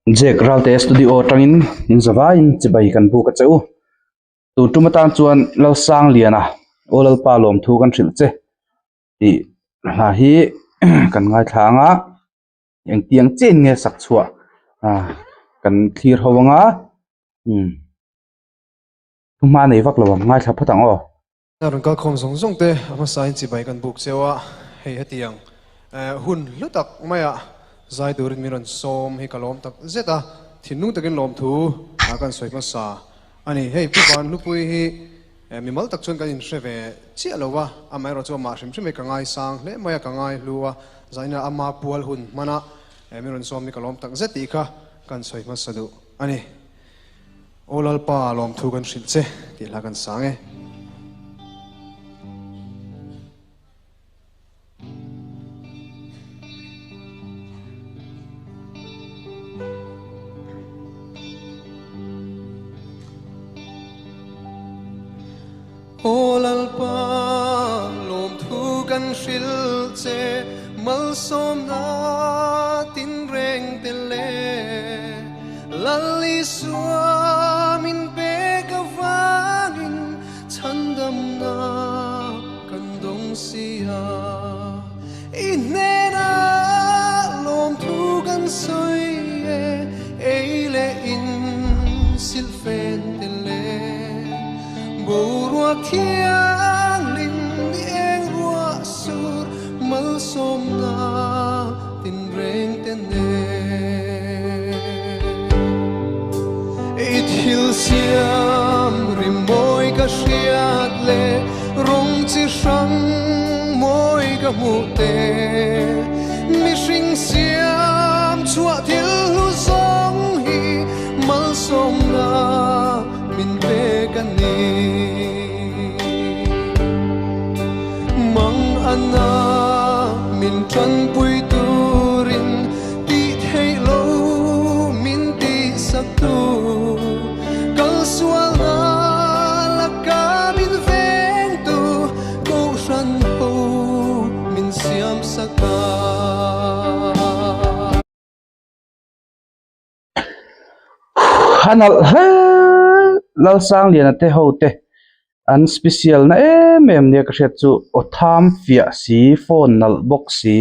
Jack Ralte Studio tangin in zawain chibai kan bu ka cheu tu tumatan chuan lo sang liana olal palom thu kan thil che ti la hi kan ngai thanga eng tiang chen nge sak chua kan thlir howanga tuma nei vak lawam ngai tha phatang o ron ka khom zong zong te ama sain chibai kan buk chewa hei hetiang hun lutak maya zai durin miron som hi kalom tak zeta thinnu takin lom thu akan soima sa ani hei pipan lupui hi mimal tak chon kan in hreve chi alowa amai ro chu ma hrim hrim ka ngai sang le maya ka ngai luwa zaina ama pual hun mana miron som mi kalom tak zeti kha kan soima sadu ani olal pa lom thu kan hrin che ti la kan sange olal pa lom thu kan hril che mal som na tin reng te le lali swamin pe ka wangin chandam na kan dong sia inena lom thu kan soi le in silfen te le Borua thiang ling ni eng rua sur mal som na tin reng ten ne it hil siam rim moi ka hriat le rong chi sang moi ka mu te mi hring siam chua thil lu song hi mal som na min pe kan ni mang ana min tran pui turin ti thei lo min ti sak tu kal sual na la ka min veng tu ko ran ho min siam saka hanal lal sang lian te ho te an special na em ne ka hret chu otham fia si phone nal box si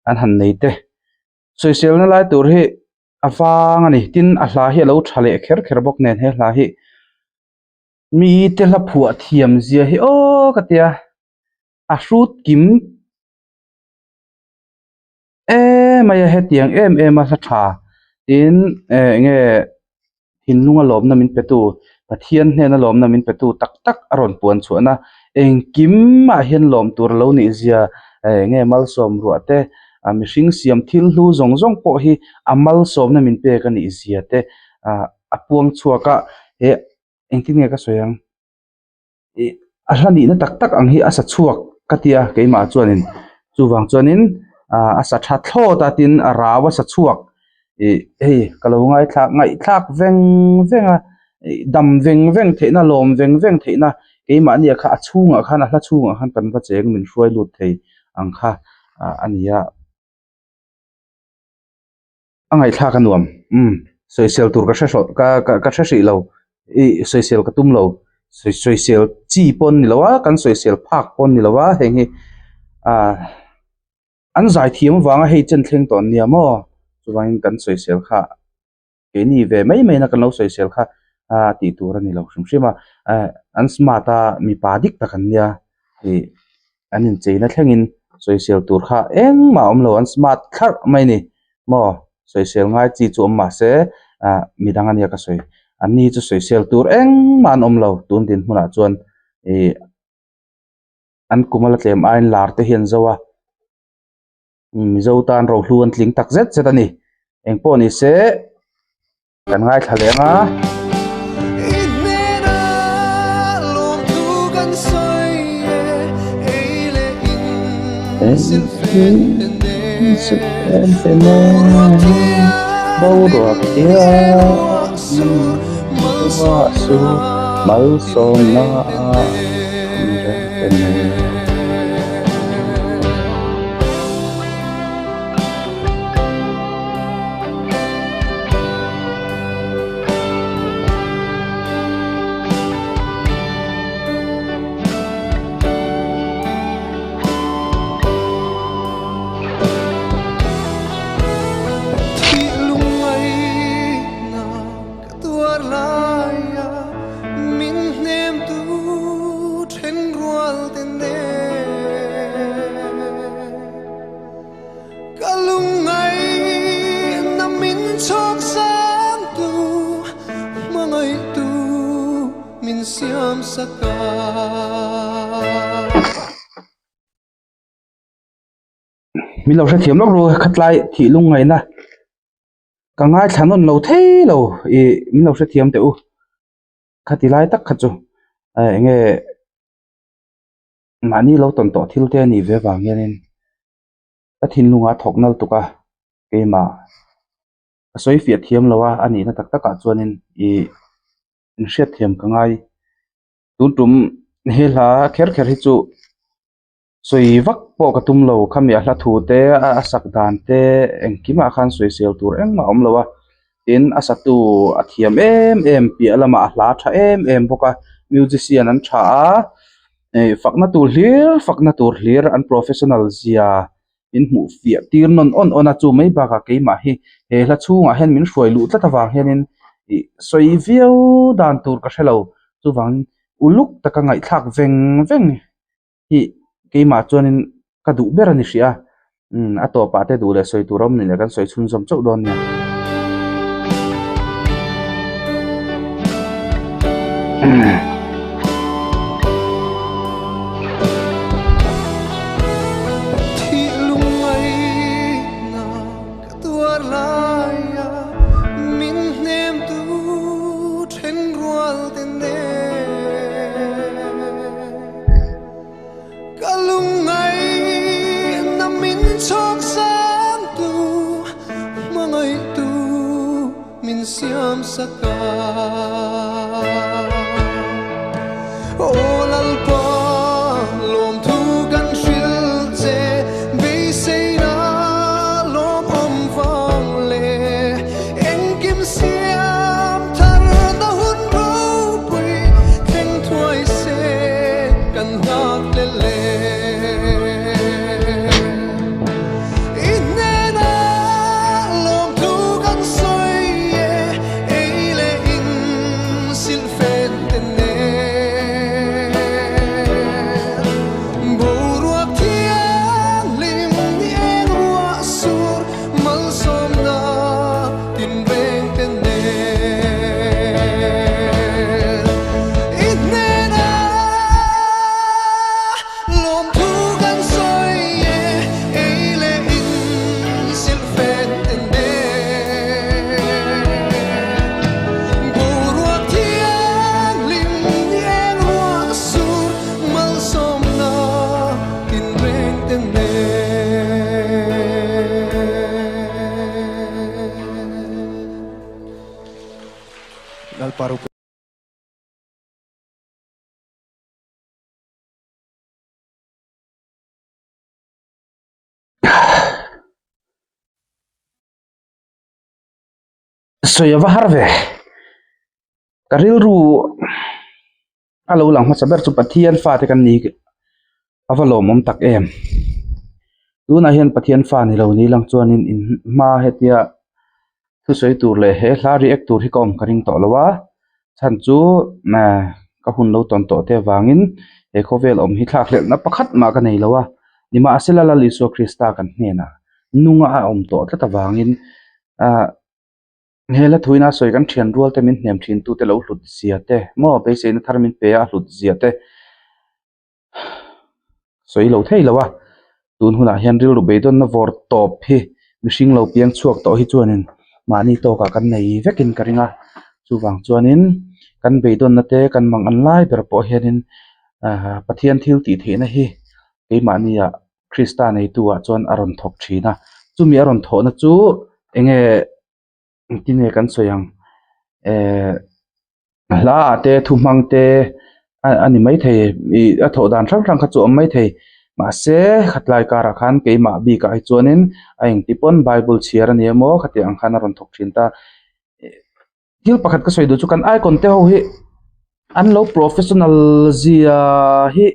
an han nei te social na lai tur hi awang ani tin a hla hi lo thale kher kher bok nen he hla hi mi te la phua thiam zia hi o katia a hrut kim maya he tiang em a tha tin nge hinunga lom na min petu pathian hne na lom na min petu tak tak aron puan chuana eng kim ma hian lom tur lo ni zia nge mal som ruate mi hring siam thil hlu zong zong po hi amal som na min pe ka ni zia te apuang chuaka he engtin nge ka soyang a hlani na tak tak ang hi asa chuak katia keima chuanin chuwang chuanin asa tha thlo ta tin arawa sa chuak hei kalo ngai thak veng venga dam veng theina lom veng theina keima ania kha achunga khana hla chunga khan kan va cheng min hruai lut thei ang kha ania angai thla ka nuam social tur ka hresho ka hreshi lo social ka tum lo social chi pon ni lowa kan social phak pon ni lowa hengi an zai thiam wanga hei chen thleng ton nia mo chuwain kan social kha ke ni ve mai na kan lo social kha ti tur ani lo hrimhrima an smarta mi pa dik takan nia hi anin cheina thlengin social tur kha eng ma om lo an smart thar mai ni mo social ngai chi chu ma se midang ania ka soi ani chu social tur eng man om lo tun din huna chuan an kumala tlem ain lar te hian zawa zo tan ro hluan tling tak zet ani eng po ni se kan ngai thalenga Borua thiang rua sur mal som na min siam saka mi lo thiam lok ru khatlai thi lung ngai na ka ngai thanon lo thei lo e mi lo thiam te u khatilai tak khachu enge mani lo ton to thil te ni ve wang yanin ta thin lunga thoknal tuka keima soi fiat thiam lowa ani na tak taka chuanin i inhriat thiam ka ngai tutum hela kher hi chu soi vak po ka tum lo khami a hla thu te a sak dan te engkima khan soi sel tur engma om lowa in asatu athiam em pi alama a hla tha em boka musician an tha fakna tur hlir an professional zia in mu fia tir non on a chu mai ba ka keima hi he hla chunga hen min hruai lu tla tawang henin soi viau dan tur ka helo chuwang uluk taka ngai thak veng hi keima chuanin ka du ber ani hria a to pa te du le soi turom ni le kan soi chhun zom chau don nia min siam saka o lalpa lom thu kan shil che be sei na lom om vang le en kim siam thar na hun ro pui theng thuai se kan hak le le paru soya harve karil ru alo lang ma saber chu pathian fa te kan ni avalo mom tak em tuna hian pathian fa ni lo ni lang chuanin in ma hetia thu soi tur le he hla react tur hi kom karing to lowa chan chu na ka hun lo ton to te wangin e khovel om hi thlak lel na pakhat ma ka nei lowa nima asela la liso krista kan hena nunga a om to tla tawangin hela thuina soi kan thian rual te min hnem thin tu te lo hlut zia te mo pe se na tharmin pe a hlut zia te soi lo thei lowa tun huna hian ril ru beidon na vor top hi mihring lo piang chuak to hi chuanin mani to ka kan nei vekin karinga chuwang chuanin kan beidon na te kan mang an lai ber po hianin pathian thil ti thena hi ke mania krista nei tuwa chuan aron thok thina chumi aron thona chu enge tine kan soyang la te thumang te ani mai thei a tho dan thang kha chu mai thei ma se khatlai kara khan ke ma bi ka hi chuanin a eng tipon bible chiar ani emo khati ang khan aron thok thin ta hil pakhat ka soi du chu kan ai kon te ho hi an lo professional zia hi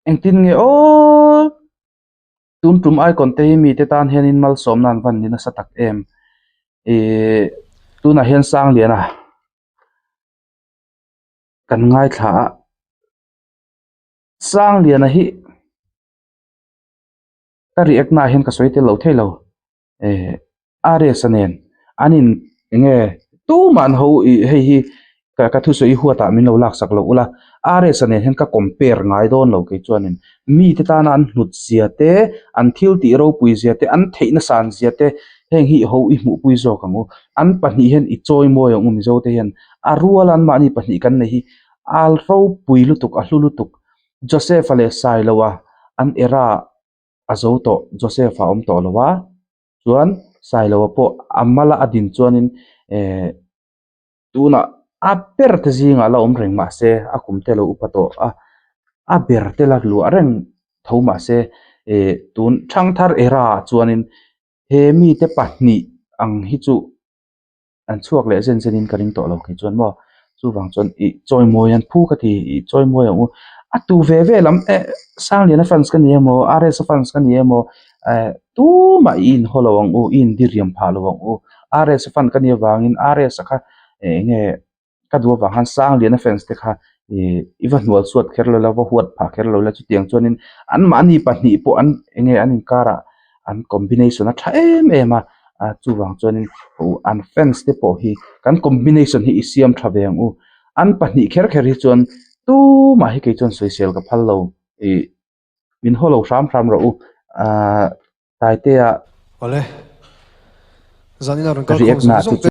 engtin nge o tum ai kon te mi te tan hian in mal som nan van ni na satak em tu na hian sang liana kan ngai thla sang liana hi ka react na hian ka soi te lo thei lo are sanen anin nge tu man ho hei hi ka thu so I huata min lo lak sak lo ula are sane hen ka compare ngai don lo ke chuanin mi te ta na an hlut zia te an thil ti ro pui zia te an theina san zia te heng hi ho I mu pui zo kangu an pahni hen I choi mo yong mi zo te hen arual an ma ni pahni kan nei hi al ro pui lutuk a hlu lutuk Joseph ale sai lowa an era azo to Joseph a om to lowa chuan sai lowa po amala adin chuanin tuna a per te zinga la om reng ma se a kum te lo upato a ber te la lu areng thoma se tun thang thar era chuanin he mi te pahni ang hi chu an chuak le zen zenin karing to lo ke chuan mo chu wang chuan I choi moyan phu ka thi I choi moyang u a tu ve ve lam sang lian fans kan ye mo rs fans kan ye mo tu ma in holowang u in diriam phalowang u rs fan kan ye wangin rs kha nge kadwa wang han sang lian fans te kha even wal suat kherlo la wa huat pha kherlo la chu tiang chuanin an mani pahni po an nge an inkara an combination a thaem ema chu wang chuanin an fans te po hi kan combination hi isiam thaveng u an pahni kher kher hi chuan tu ma hi ke chuan social ka phallo min holo ram ro u tai te a ole zanina ron kal riak khong na song te